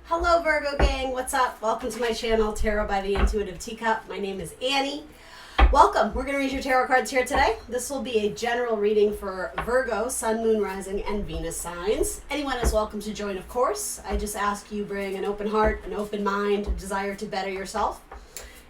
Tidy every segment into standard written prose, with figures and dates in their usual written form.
Hello Virgo gang, what's up? Welcome to my channel, Tarot by the Intuitive Teacup. My name is Annie. Welcome. We're going to read your tarot cards here today. This will be a general reading for Virgo, Sun, Moon, Rising, and Venus signs. Anyone is welcome to join, of course. I just ask you bring an open heart, an open mind, a desire to better yourself.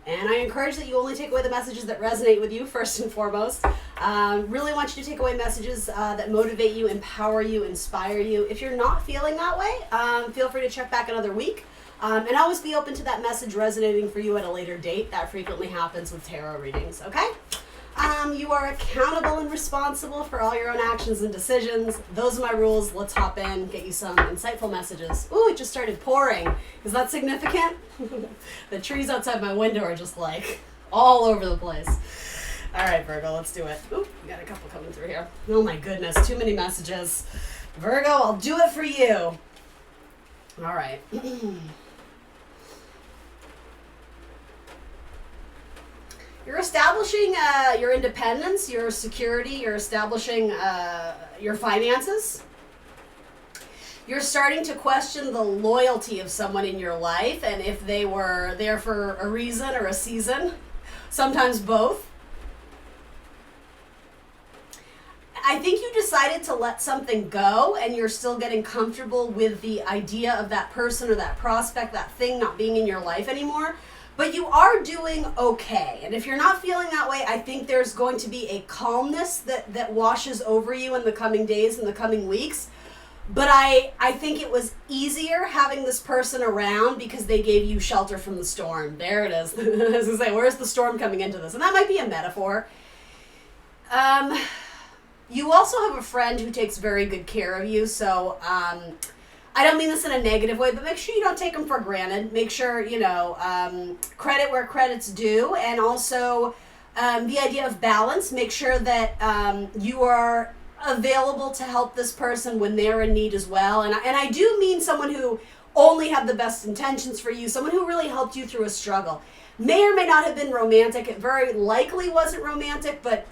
And I encourage that you only take away the messages that resonate with you, first and foremost. Really want you to take away messages that motivate you, empower you, inspire you. If you're not feeling that way, feel free to check back another week. And always be open to that message resonating for you at a later date. That frequently happens with tarot readings, okay? You are accountable and responsible for all your own actions and decisions. Those are my rules. Let's hop in, get you some insightful messages. Ooh, it just started pouring. Is that significant? The trees outside my window are just like all over the place. All right, Virgo, let's do it. Ooh, we got a couple coming through here. Oh my goodness, too many messages. Virgo, I'll do it for you. All right. You're establishing your independence, your security, you're establishing your finances. You're starting to question the loyalty of someone in your life and if they were there for a reason or a season, sometimes both. I think you decided to let something go and you're still getting comfortable with the idea of that person or that prospect, that thing not being in your life anymore. But you are doing okay. And if you're not feeling that way, I think there's going to be a calmness that washes over you in the coming days and the coming weeks. But I think it was easier having this person around because they gave you shelter from the storm. There it is. I was going to say, where's the storm coming into this? And that might be a metaphor. You also have a friend who takes very good care of you. So I don't mean this in a negative way, but make sure you don't take them for granted. Make sure, credit where credit's due. And also the idea of balance. Make sure that you are available to help this person when they're in need as well. And I do mean someone who only had the best intentions for you, someone who really helped you through a struggle. May or may not have been romantic. It very likely wasn't romantic, but,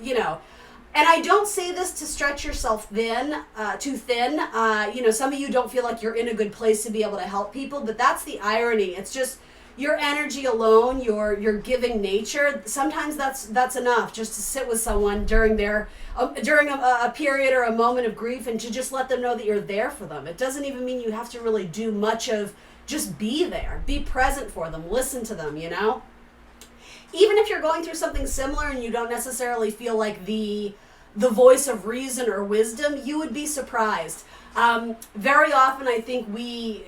and I don't say this to stretch yourself too thin. Some of you don't feel like you're in a good place to be able to help people, but that's the irony. It's just your energy alone, your giving nature. Sometimes that's enough just to sit with someone during a period or a moment of grief and to just let them know that you're there for them. It doesn't even mean you have to really do much of just be there, be present for them, listen to them, Even if you're going through something similar and you don't necessarily feel like the voice of reason or wisdom, you would be surprised. Very often I think we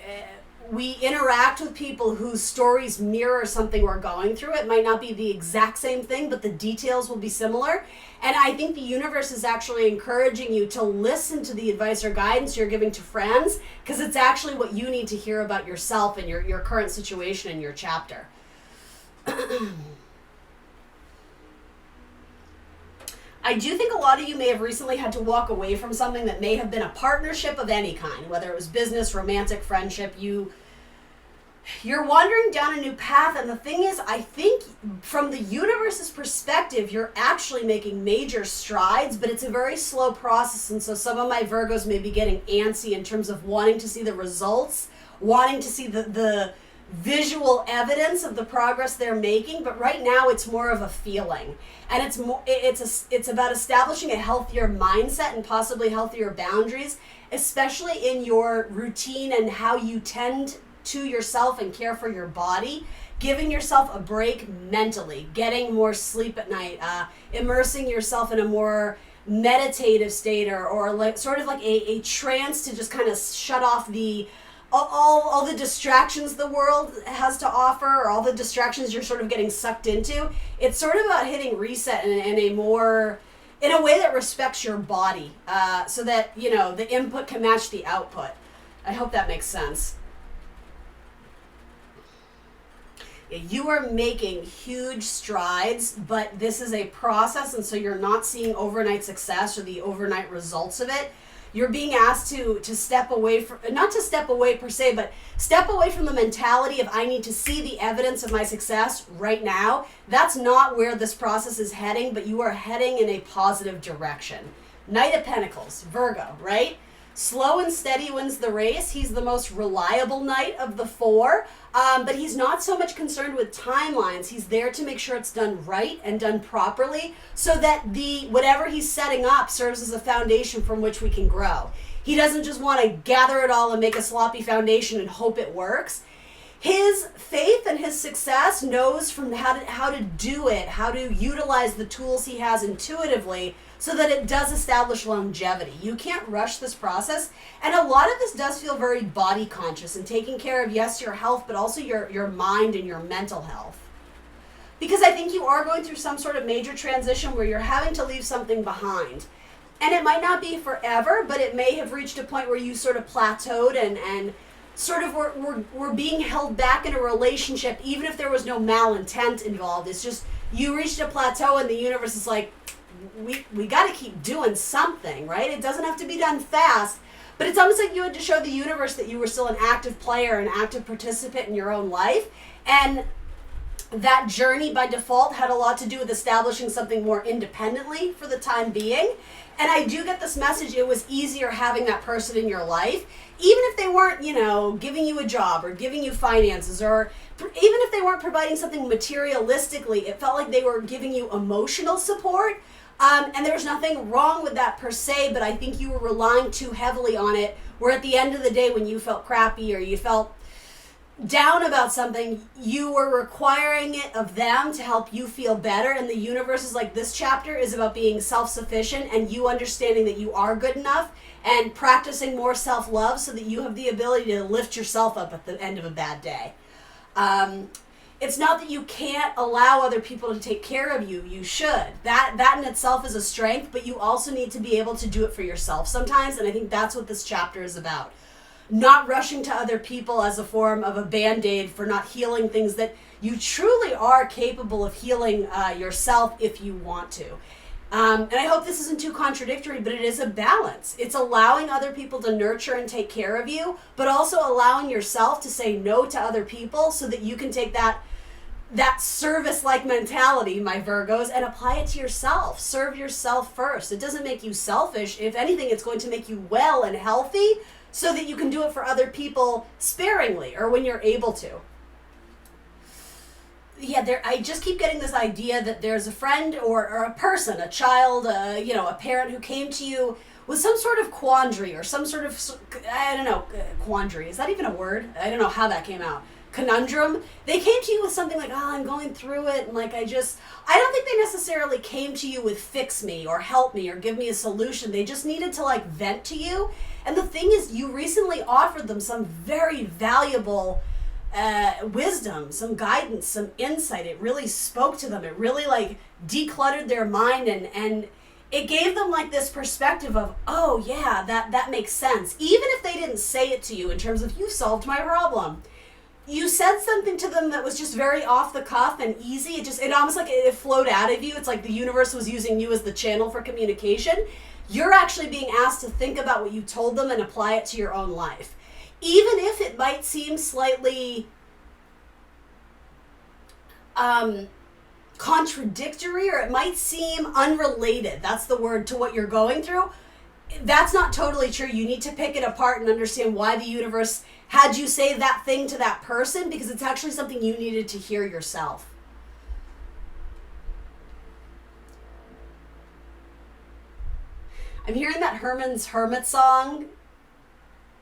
interact with people whose stories mirror something we're going through. It might not be the exact same thing, but the details will be similar. And I think the universe is actually encouraging you to listen to the advice or guidance you're giving to friends, because it's actually what you need to hear about yourself and your current situation and your chapter. I do think a lot of you may have recently had to walk away from something that may have been a partnership of any kind, whether it was business, romantic, friendship. You're wandering down a new path, and the thing is, I think from the universe's perspective, you're actually making major strides, but it's a very slow process, and so some of my Virgos may be getting antsy in terms of wanting to see the results, wanting to see the visual evidence of the progress they're making, but right now it's more of a feeling, and it's about establishing a healthier mindset and possibly healthier boundaries, especially in your routine and how you tend to yourself and care for your body, giving yourself a break mentally, getting more sleep at night, immersing yourself in a more meditative state or like sort of like a trance to just kind of shut off all the distractions the world has to offer, or all the distractions you're sort of getting sucked into. It's sort of about hitting reset in a way that respects your body, so that, the input can match the output. I hope that makes sense. You are making huge strides, but this is a process, and so you're not seeing overnight success or the overnight results of it. You're being asked to step away from, not to step away per se, but step away from the mentality of I need to see the evidence of my success right now. That's not where this process is heading, but you are heading in a positive direction. Knight of Pentacles, Virgo, right? Slow and steady wins the race. He's the most reliable knight of the four, but he's not so much concerned with timelines. He's there to make sure it's done right and done properly so that the whatever he's setting up serves as a foundation from which we can grow. He doesn't just want to gather it all and make a sloppy foundation and hope it works. His faith and his success knows from how to do it, how to utilize the tools he has intuitively so that it does establish longevity. You can't rush this process. And a lot of this does feel very body conscious and taking care of, yes, your health, but also your mind and your mental health. Because I think you are going through some sort of major transition where you're having to leave something behind. And it might not be forever, but it may have reached a point where you sort of plateaued and sort of were being held back in a relationship, even if there was no malintent involved. It's just you reached a plateau and the universe is like, we got to keep doing something, right? It doesn't have to be done fast, but it's almost like you had to show the universe that you were still an active player, an active participant in your own life. And that journey by default had a lot to do with establishing something more independently for the time being. And I do get this message, it was easier having that person in your life, even if they weren't, giving you a job or giving you finances, or even if they weren't providing something materialistically, it felt like they were giving you emotional support. And there was nothing wrong with that per se, but I think you were relying too heavily on it, where at the end of the day, when you felt crappy or you felt down about something, you were requiring it of them to help you feel better. And the universe is like, this chapter is about being self-sufficient and you understanding that you are good enough and practicing more self-love so that you have the ability to lift yourself up at the end of a bad day. It's not that you can't allow other people to take care of you. You should. That in itself is a strength, but you also need to be able to do it for yourself sometimes, and I think that's what this chapter is about. Not rushing to other people as a form of a Band-Aid for not healing things that you truly are capable of healing yourself if you want to. And I hope this isn't too contradictory, but it is a balance. It's allowing other people to nurture and take care of you, but also allowing yourself to say no to other people so that you can take that service-like mentality, my Virgos, and apply it to yourself. Serve yourself first. It doesn't make you selfish. If anything, it's going to make you well and healthy so that you can do it for other people sparingly or when you're able to. Yeah, I just keep getting this idea that there's a friend or a person, a child, a parent who came to you with some sort of quandary or some sort of, quandary. Is that even a word? I don't know how that came out. Conundrum. They came to you with something like, I'm going through it, and I don't think they necessarily came to you with fix me or help me or give me a solution. They just needed to vent to you. And the thing is, you recently offered them some very valuable wisdom, some guidance, some insight. It really spoke to them. It really decluttered their mind and it gave them this perspective of, oh yeah, that makes sense. Even if they didn't say it to you in terms of, you solved my problem. You said something to them that was just very off the cuff and easy. It almost it flowed out of you. It's like the universe was using you as the channel for communication. You're actually being asked to think about what you told them and apply it to your own life. Even if it might seem slightly contradictory, or it might seem unrelated, that's the word, to what you're going through, that's not totally true. You need to pick it apart and understand why the universe had you say that thing to that person, because it's actually something you needed to hear yourself. I'm hearing that Herman's Hermit song.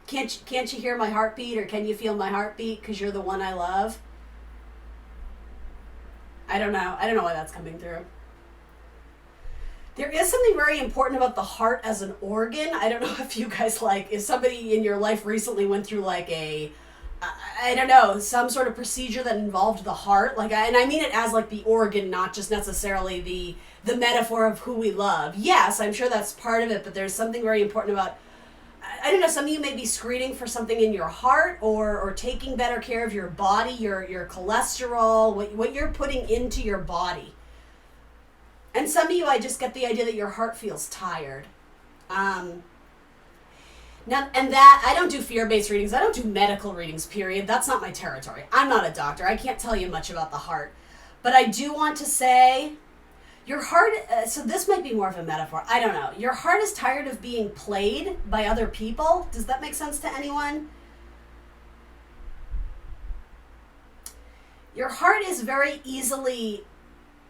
Can't you hear my heartbeat, or can you feel my heartbeat because you're the one I love? I don't know why that's coming through. There is something very important about the heart as an organ. I don't know if you guys if somebody in your life recently went through some sort of procedure that involved the heart. And I mean it as the organ, not just necessarily the metaphor of who we love. Yes, I'm sure that's part of it, but there's something very important about, I don't know, some of you may be screening for something in your heart or taking better care of your body, your cholesterol, what you're putting into your body. And some of you, I just get the idea that your heart feels tired. Now, and that, I don't do fear-based readings. I don't do medical readings, period. That's not my territory. I'm not a doctor. I can't tell you much about the heart. But I do want to say, Your heart, so this might be more of a metaphor. I don't know. Your heart is tired of being played by other people. Does that make sense to anyone? Your heart is very easily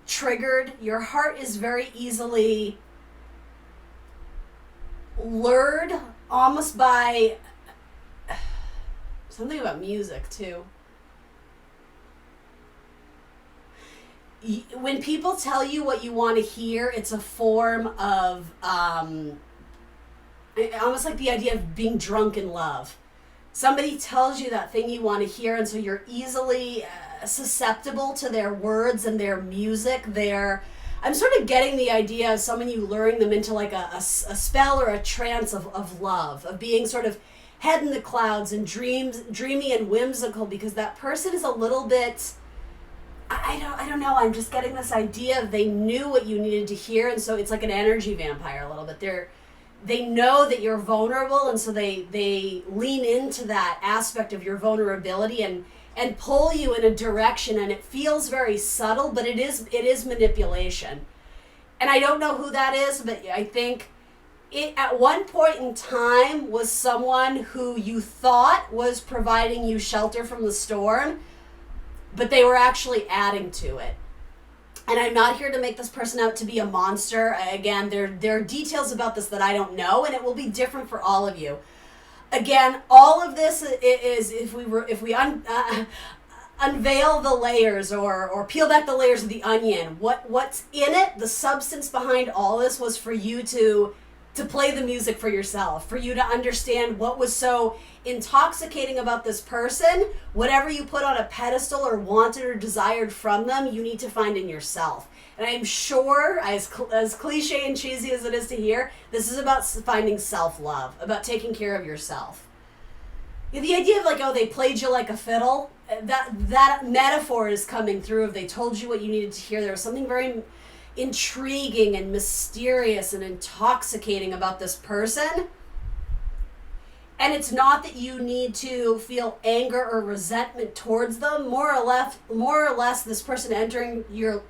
triggered. Your heart is very easily lured almost by something about music too. When people tell you what you want to hear, it's a form of almost like the idea of being drunk in love. Somebody tells you that thing you want to hear, and so you're easily susceptible to their words and their music. I'm sort of getting the idea of someone you luring them into like a spell or a trance of love, of being sort of head in the clouds and dreamy and whimsical, because that person is a little bit, I don't know, I'm just getting this idea of they knew what you needed to hear, and so it's like an energy vampire a little bit. They know that you're vulnerable, and so they lean into that aspect of your vulnerability and pull you in a direction, and it feels very subtle, but it is manipulation. And I don't know who that is, but I think it at one point in time was someone who you thought was providing you shelter from the storm, but they were actually adding to it. And I'm not here to make this person out to be a monster. Again, there are details about this that I don't know, and it will be different for all of you. Again, all of this is if we unveil the layers or peel back the layers of the onion, what's in it, the substance behind all this was for you to play the music for yourself, for you to understand what was so intoxicating about this person. Whatever you put on a pedestal or wanted or desired from them, you need to find in yourself. And I'm sure, as cliche and cheesy as it is to hear, this is about finding self-love, about taking care of yourself. The idea of like, oh, they played you like a fiddle, that metaphor is coming through. If they told you what you needed to hear, there was something very intriguing and mysterious and intoxicating about this person. And it's not that you need to feel anger or resentment towards them. More or less, this person entering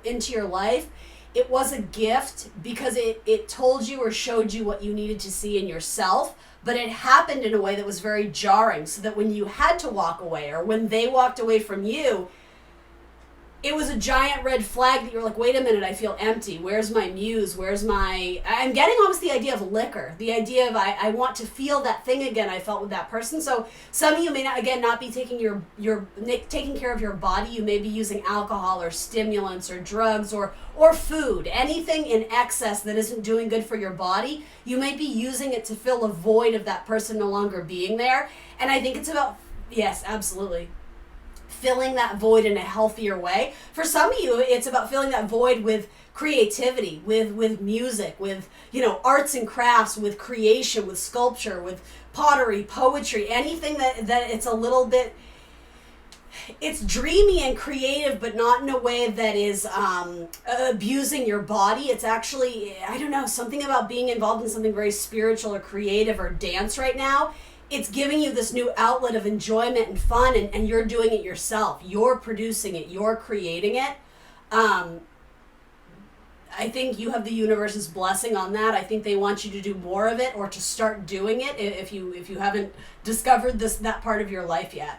into your life, it was a gift because it told you or showed you what you needed to see in yourself. But it happened in a way that was very jarring, so that when you had to walk away or when they walked away from you, it was a giant red flag that you're like, wait a minute, I feel empty. Where's my muse? I'm getting almost the idea of liquor. The idea of I want to feel that thing again I felt with that person. So some of you may not be taking taking care of your body. You may be using alcohol or stimulants or drugs or food. Anything in excess that isn't doing good for your body, you might be using it to fill a void of that person no longer being there. And I think it's about, yes, absolutely, filling that void in a healthier way. For some of you, it's about filling that void with creativity, with music, with arts and crafts, with creation, with sculpture, with pottery, poetry, anything that it's a little bit, it's dreamy and creative, but not in a way that is abusing your body. It's actually, I don't know, something about being involved in something very spiritual or creative or dance right now. It's giving you this new outlet of enjoyment and fun, and you're doing it yourself. You're producing it. You're creating it. I think you have the universe's blessing on that. I think they want you to do more of it or to start doing it if you haven't discovered that part of your life yet.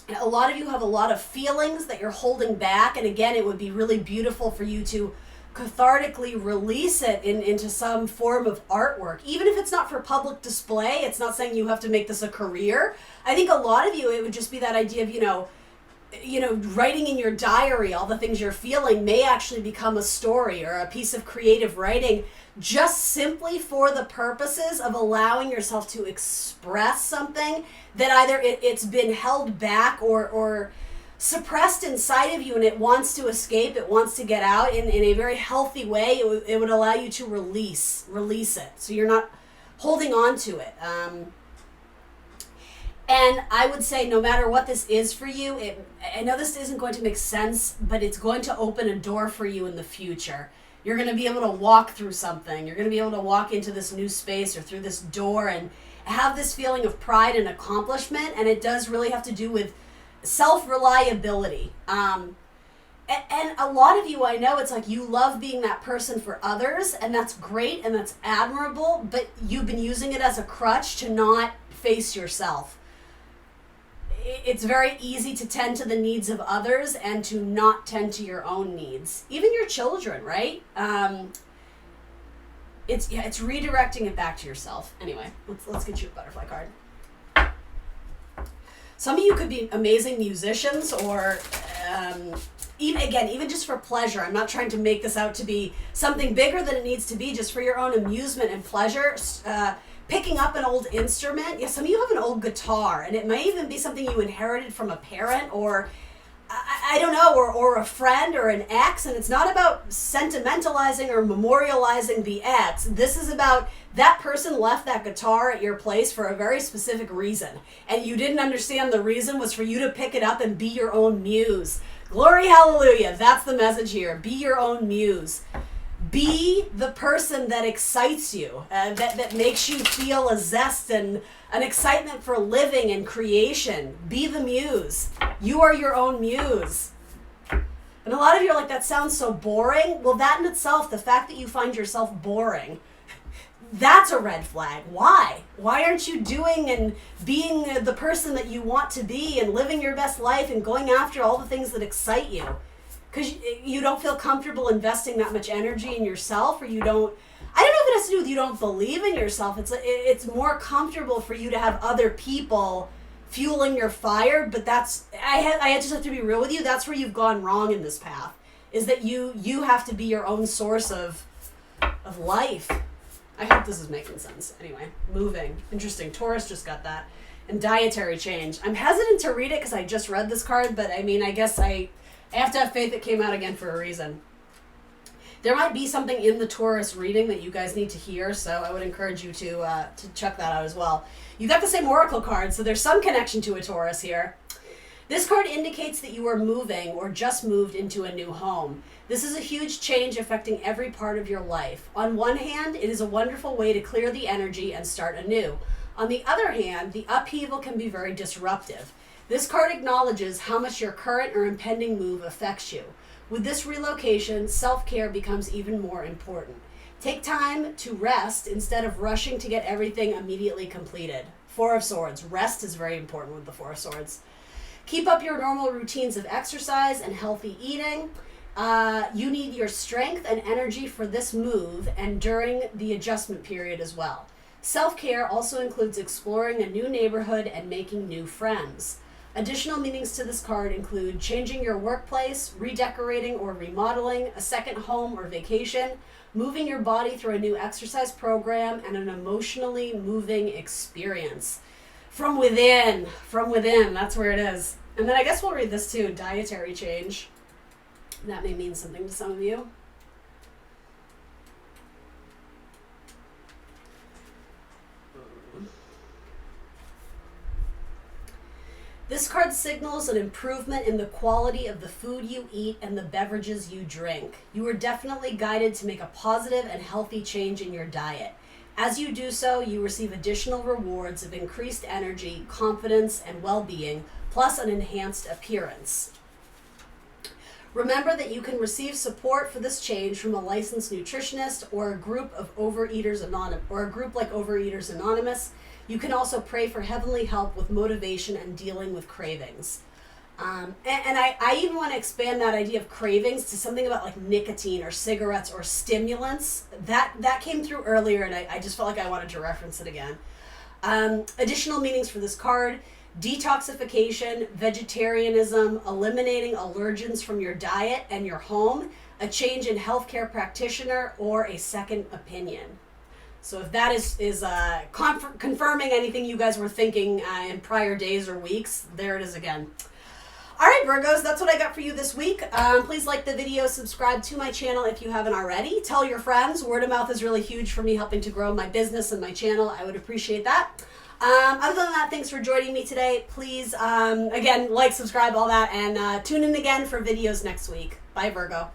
And a lot of you have a lot of feelings that you're holding back, and again, it would be really beautiful for you to cathartically release it into some form of artwork, even if it's not for public display. It's not saying you have to make this a career. I think a lot of you, it would just be that idea of writing in your diary all the things you're feeling may actually become a story or a piece of creative writing, just simply for the purposes of allowing yourself to express something that either it's been held back or suppressed inside of you, and it wants to escape, it wants to get out in a very healthy way. It would allow you to release it, so you're not holding on to it. And I would say, no matter what this is for you, I know this isn't going to make sense, but it's going to open a door for you in the future. You're going to be able to walk through something. You're going to be able to walk into this new space or through this door and have this feeling of pride and accomplishment, and it does really have to do with self-reliability. And And a lot of you, I know, it's like you love being that person for others, and that's great and that's admirable, but you've been using it as a crutch to not face yourself. It's very easy to tend to the needs of others and to not tend to your own needs. Even your children, right? It's redirecting it back to yourself. Anyway, let's get you a butterfly card. Some of you could be amazing musicians, or even just for pleasure. I'm not trying to make this out to be something bigger than it needs to be, just for your own amusement and pleasure. Picking up an old instrument. Yeah, some of you have an old guitar, and it might even be something you inherited from a parent, or I don't know, or a friend or an ex. And it's not about sentimentalizing or memorializing the ex. This is about that person left that guitar at your place for a very specific reason, and you didn't understand the reason was for you to pick it up and be your own muse. Glory, hallelujah. That's the message here. Be your own muse. Be the person that excites you, that makes you feel a zest and an excitement for living and creation. Be the muse. You are your own muse. And a lot of you are like, that sounds so boring. Well, that in itself, the fact that you find yourself boring, that's a red flag. Why? Why aren't you doing and being the person that you want to be and living your best life and going after all the things that excite you? Because you don't feel comfortable investing that much energy in yourself, or you don't, I don't know if it has to do with you don't believe in yourself. It's more comfortable for you to have other people fueling your fire, but I just have to be real with you. That's where you've gone wrong in this path, is that you have to be your own source of life. I hope this is making sense. Anyway, moving. Interesting. Taurus just got that. And dietary change. I'm hesitant to read it because I just read this card, but I mean, I guess I have to have faith it came out again for a reason. There might be something in the Taurus reading that you guys need to hear, so I would encourage you to check that out as well. You got the same oracle card, so there's some connection to a Taurus here. This card indicates that you are moving or just moved into a new home. This is a huge change affecting every part of your life. On one hand, it is a wonderful way to clear the energy and start anew. On the other hand, the upheaval can be very disruptive. This card acknowledges how much your current or impending move affects you. With this relocation, self-care becomes even more important. Take time to rest instead of rushing to get everything immediately completed. Four of Swords. Rest is very important with the Four of Swords. Keep up your normal routines of exercise and healthy eating. You need your strength and energy for this move and during the adjustment period as well. Self-care also includes exploring a new neighborhood and making new friends. Additional meanings to this card include changing your workplace, redecorating or remodeling, a second home or vacation, moving your body through a new exercise program, and an emotionally moving experience. From within, that's where it is. And then I guess we'll read this too, dietary change. That may mean something to some of you. This card signals an improvement in the quality of the food you eat and the beverages you drink. You are definitely guided to make a positive and healthy change in your diet. As you do so, you receive additional rewards of increased energy, confidence, and well-being, plus an enhanced appearance. Remember that you can receive support for this change from a licensed nutritionist or a group of Overeaters Anonymous, or a group like Overeaters Anonymous. You can also pray for heavenly help with motivation and dealing with cravings. And I even want to expand that idea of cravings to something about like nicotine or cigarettes or stimulants. That came through earlier, and I just felt like I wanted to reference it again. Additional meanings for this card: detoxification, vegetarianism, eliminating allergens from your diet and your home, a change in healthcare practitioner, or a second opinion. So if that is confirming anything you guys were thinking in prior days or weeks, there it is again. All right, Virgos, that's what I got for you this week. Please like the video, subscribe to my channel if you haven't already. Tell your friends. Word of mouth is really huge for me, helping to grow my business and my channel. I would appreciate that. Other than that, thanks for joining me today. Please, again, like, subscribe, all that, and tune in again for videos next week. Bye, Virgo.